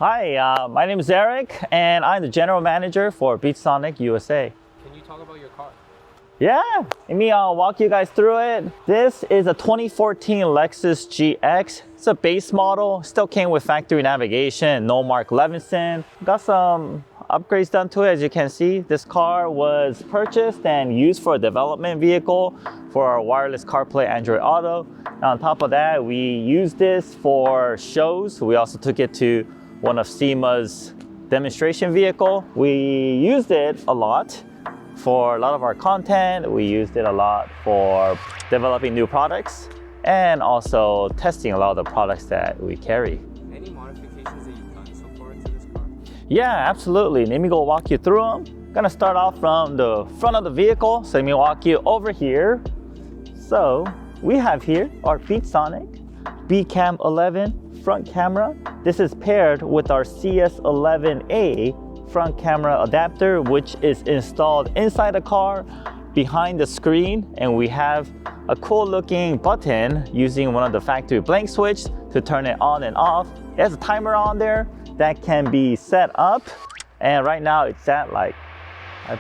Hi, my name is Eric, and I'm the General Manager for BeatSocial USA. Can you talk about your car? Yeah, let me walk you guys through it. This is a 2014 Lexus GX. It's a base model, still came with factory navigation, no Mark Levinson. Got some upgrades done to it. As you can see, this car was purchased and used for a development vehicle for our wireless CarPlay Android Auto. And on top of that, we used this for shows. We also took it to one of SEMA's demonstration vehicle. We used it a lot for a lot of our content. We used it a lot for developing new products and also testing a lot of the products that we carry. Any modifications that you've done so far to this car? Yeah, absolutely. Let me go walk you through them. Gonna start off from the front of the vehicle. So let me walk you over here. So we have here our BeatSocial Bcam 11 front camera. This is paired with our CS11A front camera adapter, which is installed inside the car behind the screen, and we have a cool looking button using one of the factory blank switch to turn it on and off. It has a timer on there that can be set up, and right now it's at I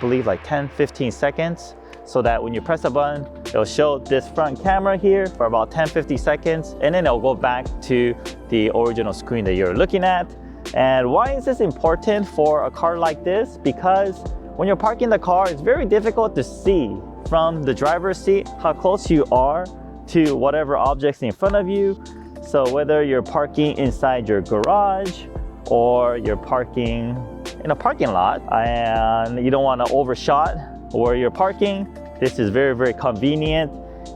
believe 10-15 seconds, so that when you press a button, it'll show this front camera here for about 10-50 seconds, and then it'll go back to the original screen that you're looking at. And why is this important for a car like this? Because when you're parking the car, it's very difficult to see from the driver's seat how close you are to whatever objects in front of you. So whether you're parking inside your garage or you're parking in a parking lot and you don't want to overshot where you're parking, this is very, very convenient.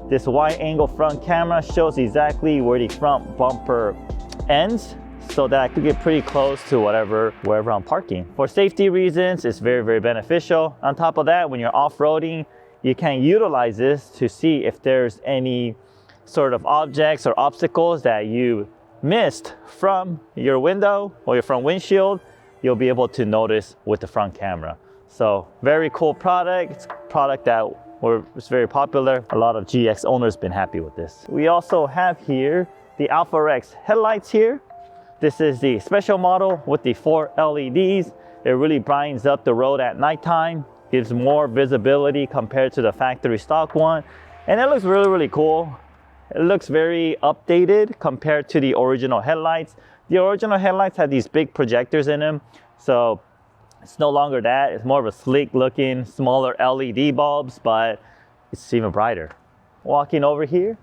This wide angle front camera shows exactly where the front bumper ends, so that I could get pretty close to wherever I'm parking. For safety reasons, it's very, very beneficial. On top of that, when you're off-roading, you can utilize this to see if there's any sort of objects or obstacles that you missed from your window or your front windshield. You'll be able to notice with the front camera. So very cool product. It's a product that was very popular. A lot of GX owners been happy with this. We also have here the Alpha Rex headlights here. This is the special model with the 4 LEDs. It really brightens up the road at nighttime, gives more visibility compared to the factory stock one. And it looks really, really cool. It looks very updated compared to the original headlights. The original headlights had these big projectors in them. So it's no longer that. It's more of a sleek looking, smaller LED bulbs, but it's even brighter. Walking over here,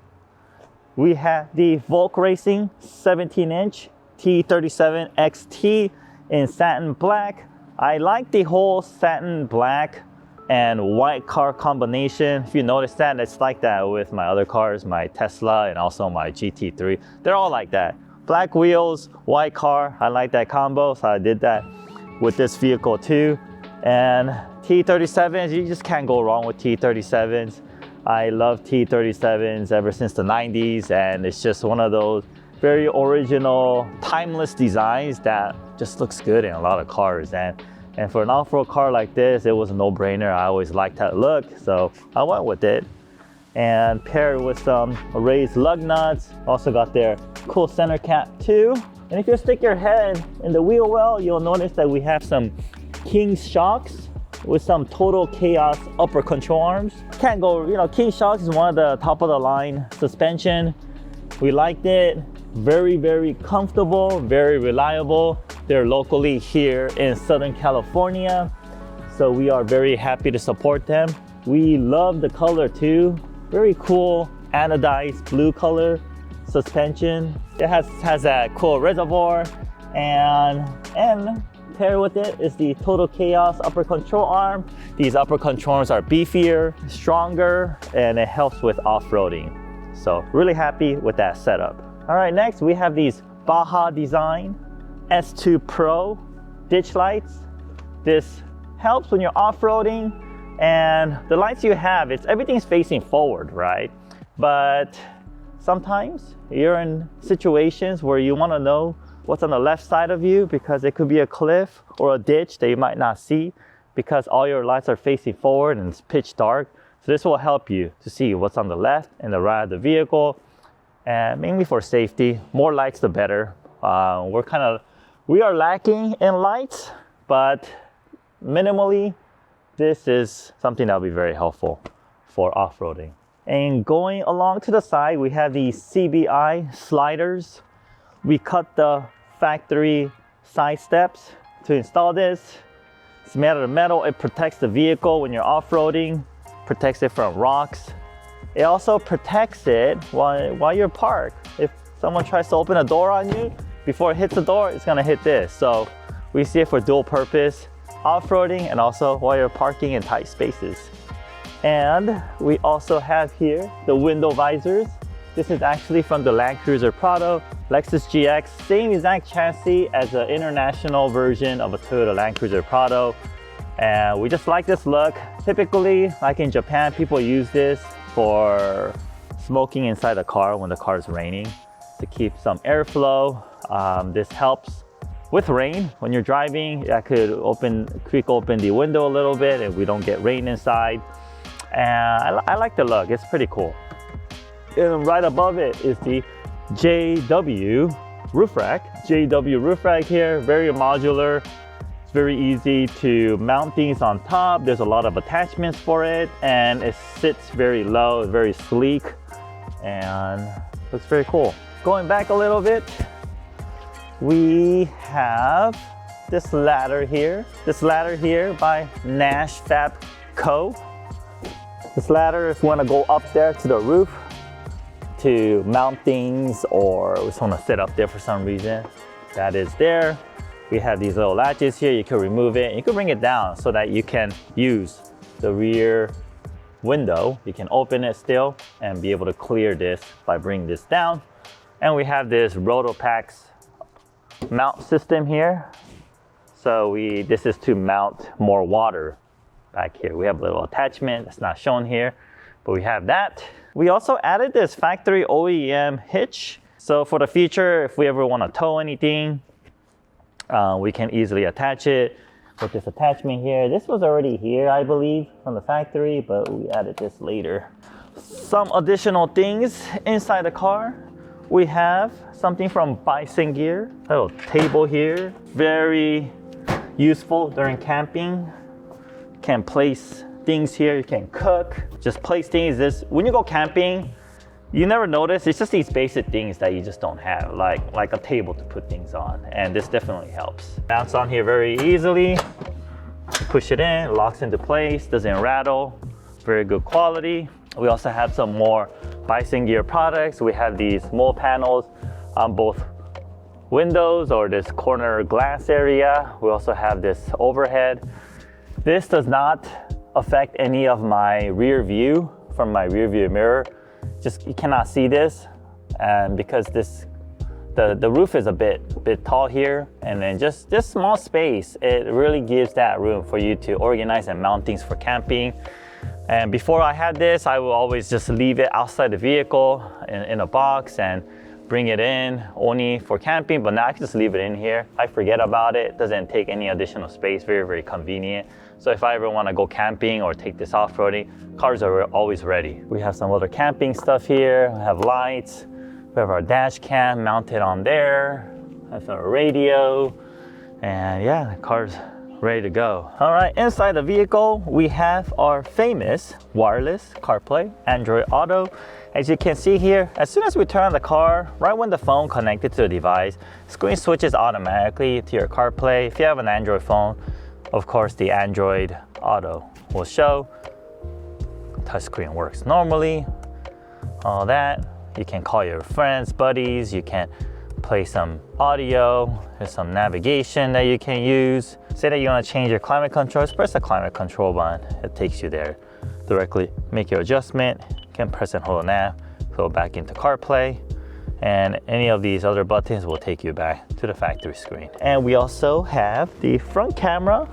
we have the Volk Racing 17-inch T37 XT in satin black. I like the whole satin black and white car combination. If you notice that, it's like that with my other cars, my Tesla and also my GT3. They're all like that. Black wheels, white car. I like that combo, so I did that with this vehicle too. And T37s, you just can't go wrong with T37s. I love T37s ever since the 90s, and it's just one of those very original, timeless designs that just looks good in a lot of cars. And for an off-road car like this, it was a no-brainer. I always liked that look, so I went with it. And paired with some raised lug nuts. Also got their cool center cap too. And if you stick your head in the wheel well, you'll notice that we have some King shocks with some Total Chaos upper control arms. Can't go, King shocks is one of the top of the line suspension. We liked it. Very, very comfortable, very reliable. They're locally here in Southern California, so we are very happy to support them. We love the color too. Very cool anodized blue color suspension. It has that cool reservoir, and paired with it is the Total Chaos upper control arm. These upper control arms are beefier, stronger, and it helps with off-roading. So really happy with that setup. All right, next we have these Baja Design S2 Pro ditch lights. This helps when you're off-roading, and the lights you have, everything's facing forward, right? But sometimes you're in situations where you want to know what's on the left side of you, because it could be a cliff or a ditch that you might not see because all your lights are facing forward and it's pitch dark. So this will help you to see what's on the left and the right of the vehicle. And mainly for safety, more lights the better. We're kind of We are lacking in lights, but minimally, this is something that will be very helpful for off-roading. And going along to the side, we have these CBI sliders. We cut the factory side steps to install this. It's made out of metal. It protects the vehicle when you're off-roading, protects it from rocks. It also protects it while you're parked. If someone tries to open a door on you, before it hits the door, it's gonna hit this. So we see it for dual purpose, off-roading and also while you're parking in tight spaces. And we also have here the window visors. This is actually from the Land Cruiser Prado, Lexus GX, same exact chassis as the international version of a Toyota Land Cruiser Prado. And we just like this look. Typically, like in Japan, people use this for smoking inside the car when the car is raining to keep some airflow. This helps with rain. When you're driving, I could creak open the window a little bit and we don't get rain inside. And I like the look, it's pretty cool. And right above it is the JW roof rack. JW roof rack here, very modular. It's very easy to mount things on top. There's a lot of attachments for it and it sits very low, very sleek and looks very cool. Going back a little bit, we have this ladder here. This ladder here by Nash Fab Co. This ladder, if you want to go up there to the roof to mount things or we just want to sit up there for some reason, that is there. We have these little latches here. You can remove it and you can bring it down so that you can use the rear window. You can open it still and be able to clear this by bringing this down. And we have this Rotopax mount system here. So this is to mount more water back here. We have a little attachment that's not shown here, but we have that. We also added this factory OEM hitch. So for the future, if we ever want to tow anything, we can easily attach it with this attachment here. This was already here, I believe, from the factory, but we added this later. Some additional things inside the car. We have something from Bison Gear, a little table here. Very useful during camping. Can place things here, you can cook, just place things. When you go camping, you never notice, it's just these basic things that you just don't have, like a table to put things on, and this definitely helps. Mounts on here very easily. Push it in, it locks into place, doesn't rattle, very good quality. We also have some more Bison Gear products. We have these mold panels on both windows or this corner glass area. We also have this overhead. This does not affect any of my rear view from my rear view mirror. Just you cannot see this, and because the roof is a bit tall here, and then just this small space, it really gives that room for you to organize and mount things for camping. And before I had this, I would always just leave it outside the vehicle in a box and bring it in only for camping, but now I can just leave it in here. I forget about it, doesn't take any additional space, very, very convenient. So if I ever want to go camping or take this off-roading, cars are always ready. We have some other camping stuff here. We have lights. We have our dash cam mounted on there. That's our radio. And yeah, the car's ready to go. All right, inside the vehicle, we have our famous wireless CarPlay, Android Auto. As you can see here, as soon as we turn on the car, right when the phone connected to the device, screen switches automatically to your CarPlay. If you have an Android phone, of course, the Android Auto will show. Touchscreen works normally, all that. You can call your friends, buddies, you can play some audio, there's some navigation that you can use. Say that you want to change your climate control, just press the climate control button. It takes you there directly. Make your adjustment, you can press and hold nav, go back into CarPlay, and any of these other buttons will take you back to the factory screen. And we also have the front camera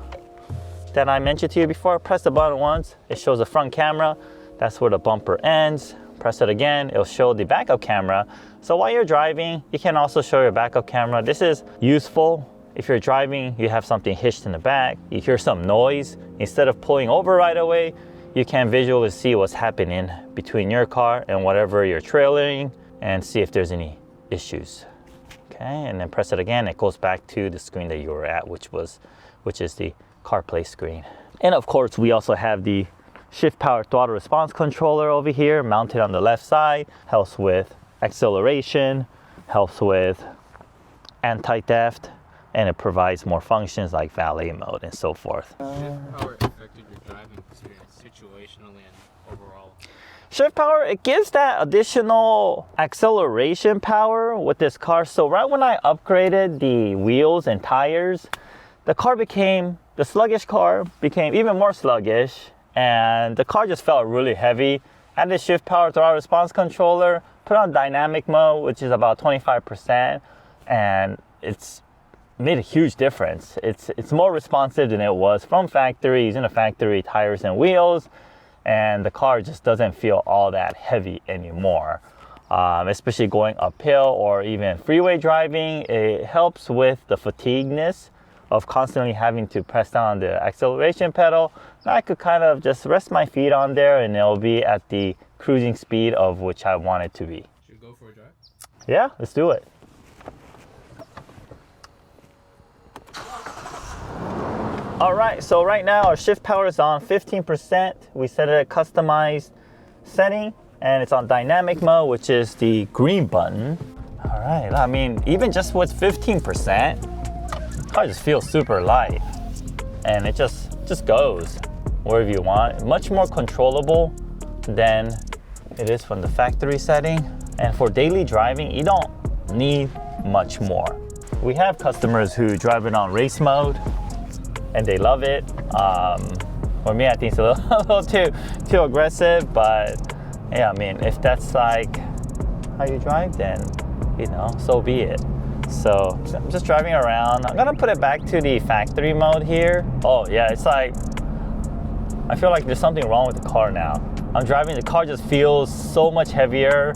that I mentioned to you before. Press the button once, it shows the front camera. That's where the bumper ends. Press it again, it'll show the backup camera. So while you're driving, you can also show your backup camera. This is useful if you're driving, you have something hitched in the back, you hear some noise, instead of pulling over right away, you can visually see what's happening between your car and whatever you're trailing and see if there's any issues. Okay. Okay, and then press it again. It goes back to the screen that you were at, which is the CarPlay screen. And of course, we also have the Shiftpower Throttle Response Controller over here, mounted on the left side. Helps with acceleration, helps with anti-theft, and it provides more functions like valet mode and so forth. Shiftpower affected your driving experience situationally and overall? Shiftpower, it gives that additional acceleration power with this car. So right when I upgraded the wheels and tires, the sluggish car became even more sluggish, and the car just felt really heavy. Add the Shiftpower Throttle Response Controller, put on dynamic mode, which is about 25%, and it's made a huge difference. It's more responsive than it was from factory, using the factory tires and wheels, and the car just doesn't feel all that heavy anymore. Especially going uphill or even freeway driving, it helps with the fatigueness of constantly having to press down the acceleration pedal. Now I could kind of just rest my feet on there and it'll be at the cruising speed of which I want it to be. Should we go for a drive? Yeah, let's do it. All right, so right now our Shiftpower is on 15%. We set it at customized setting, and it's on dynamic mode, which is the green button. All right, I mean, even just with 15%, the car just feels super light, and it just goes wherever you want. Much more controllable than it is from the factory setting. And for daily driving, you don't need much more. We have customers who drive it on race mode, and they love it. For me, I think it's a little too aggressive, but yeah, I mean, if that's like how you drive, then, you know, so be it. So I'm just driving around. I'm gonna put it back to the factory mode here. Oh yeah, it's like, I feel like there's something wrong with the car now. I'm driving, the car just feels so much heavier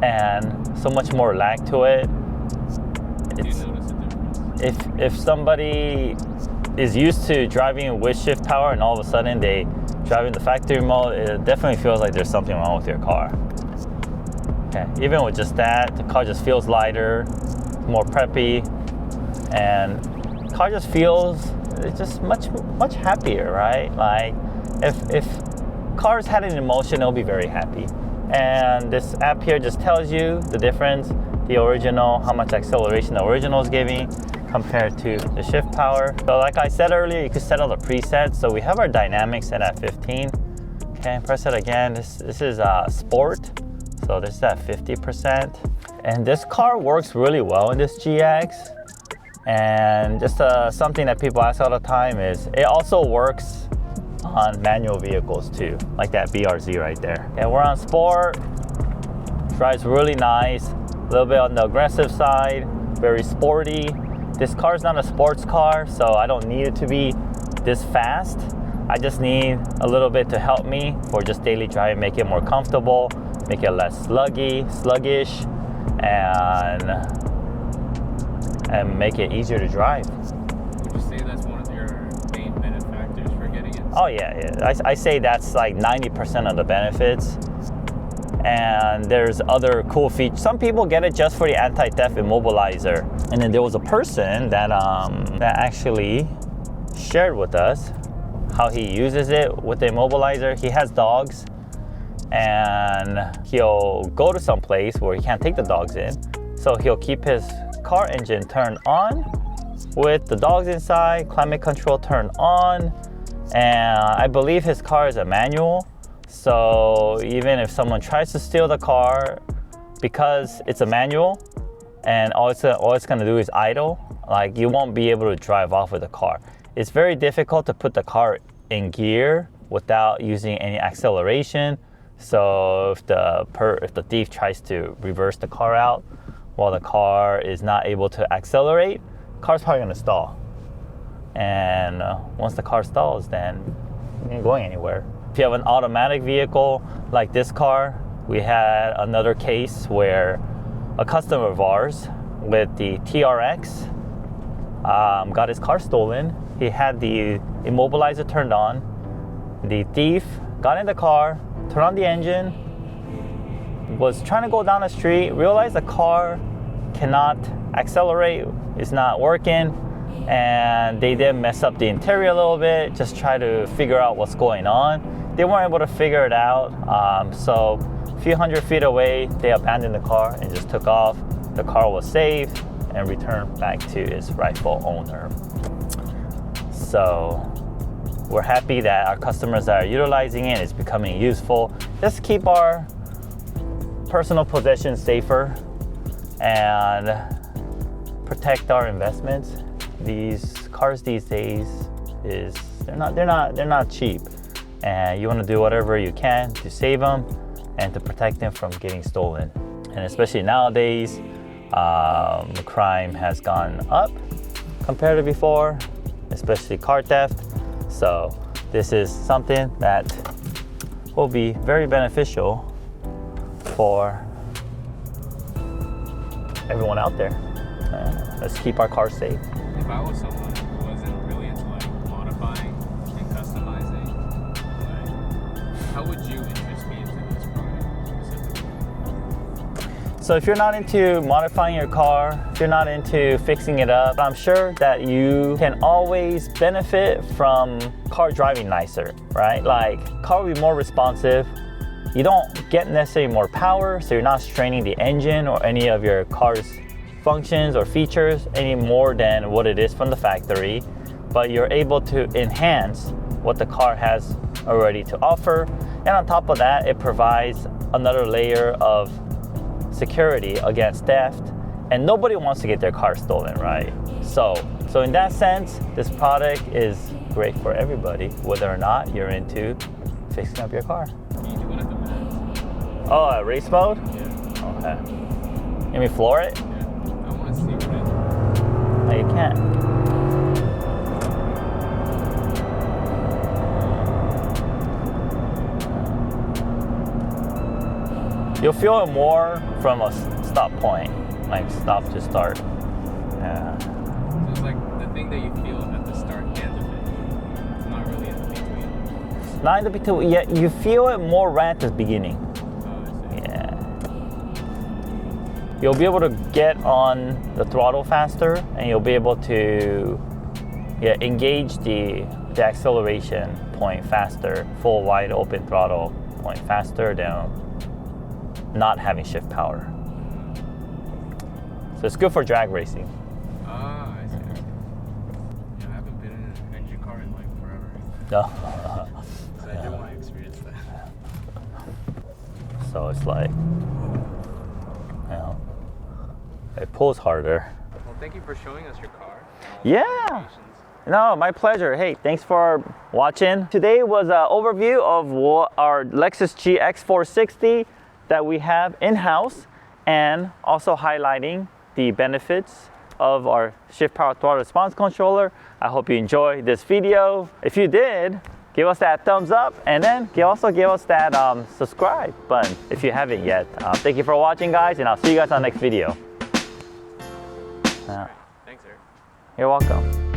and so much more lag to it. Do you notice a difference? If somebody is used to driving with Shiftpower and all of a sudden they drive in the factory mode, it definitely feels like there's something wrong with your car. Okay, even with just that, the car just feels lighter, more preppy, and the car just feels, it's just much happier, right? Like if cars had an emotion, it'll be very happy. And this app here just tells you the difference, the original, how much acceleration the original is giving compared to the Shiftpower. So like I said earlier, you can set all the presets. So we have our dynamic set at 15. Okay, press it again. This is sport. So this is at 50%. And this car works really well in this GX. And just something that people ask all the time is, it also works on manual vehicles too, like that BRZ right there. And we're on sport, drives really nice, a little bit on the aggressive side, very sporty. This car is not a sports car, so I don't need it to be this fast. I just need a little bit to help me for just daily driving, make it more comfortable, make it less sluggish, and make it easier to drive. Would you say that's one of your main benefactors for getting it? Oh yeah. I say that's like 90% of the benefits. And there's other cool features. Some people get it just for the anti-theft immobilizer. And then there was a person that actually shared with us how he uses it with the immobilizer. He has dogs, and he'll go to some place where he can't take the dogs in. So he'll keep his car engine turned on with the dogs inside, climate control turned on, and I believe his car is a manual. So even if someone tries to steal the car, because it's a manual and all it's gonna do is idle, like you won't be able to drive off with the car. It's very difficult to put the car in gear without using any acceleration. So if the thief tries to reverse the car out while the car is not able to accelerate, the car's probably gonna stall. And once the car stalls, then you ain't going anywhere. If you have an automatic vehicle like this car, we had another case where a customer of ours with the TRX got his car stolen. He had the immobilizer turned on. The thief got in the car, turned on the engine, was trying to go down the street, realized the car cannot accelerate, it's not working, and they did mess up the interior a little bit, just try to figure out what's going on. They weren't able to figure it out, so a few hundred feet away, they abandoned the car and just took off. The car was saved and returned back to its rightful owner. So we're happy that our customers that are utilizing it is becoming useful. Just keep our personal possessions safer and protect our investments. These cars these days they're not cheap, and you want to do whatever you can to save them and to protect them from getting stolen. And especially nowadays, crime has gone up compared to before, especially car theft. So this is something that will be very beneficial for everyone out there. Let's keep our cars safe. If I was someone who wasn't really into like modifying and customizing, like, how would you interest me into this product specifically? So if you're not into modifying your car, if you're not into fixing it up, I'm sure that you can always benefit from car driving nicer, right? Like, car will be more responsive. You don't get necessarily more power, so you're not straining the engine or any of your car's functions or features any more than what it is from the factory, but you're able to enhance what the car has already to offer. And on top of that, it provides another layer of security against theft, and nobody wants to get their car stolen, right? So in that sense, this product is great for everybody, whether or not you're into fixing up your car. Can you do it at the max? Oh, race mode? Yeah. Okay. Let me floor it? Yeah. I want to see what it is. No, you can't. You'll feel it more from a stop point, like stop to start. Yeah. So it's like the thing that you feel at the start and the finish. It's not really in the between. Not in the between, yeah, you feel it more right at the beginning. Oh, I see. Yeah. You'll be able to get on the throttle faster, and you'll be able to engage the acceleration point faster, full wide open throttle point faster than not having shift power. So it's good for drag racing. Ah, I see. Yeah, I haven't been in an engine car in like forever. No. So I do want to experience that. So it's like, it pulls harder. Well, thank you for showing us your car. Yeah. No, my pleasure. Hey, thanks for watching. Today was an overview of our Lexus GX460 that we have in-house, and also highlighting the benefits of our Shiftpower Throttle Response Controller. I hope you enjoyed this video. If you did, give us that thumbs up, and then also give us that subscribe button if you haven't yet. Thank you for watching, guys, and I'll see you guys on the next video. Thanks, Eric. You're welcome.